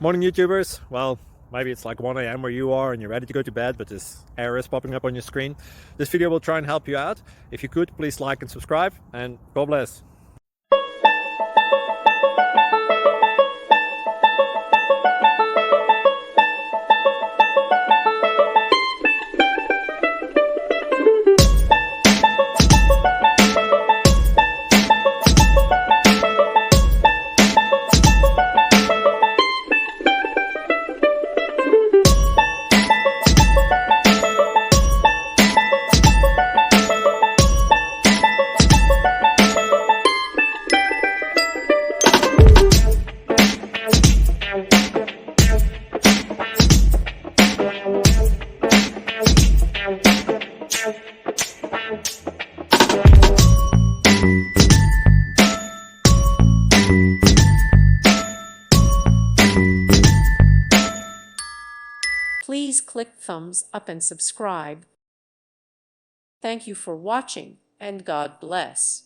Morning YouTubers. Well, maybe it's like 1 a.m. where you are and you're ready to go to bed, but this error is popping up on your screen. This video will try and help you out. If you could, please like and subscribe, and God bless. Please click thumbs up and subscribe. Thank you for watching, and God bless.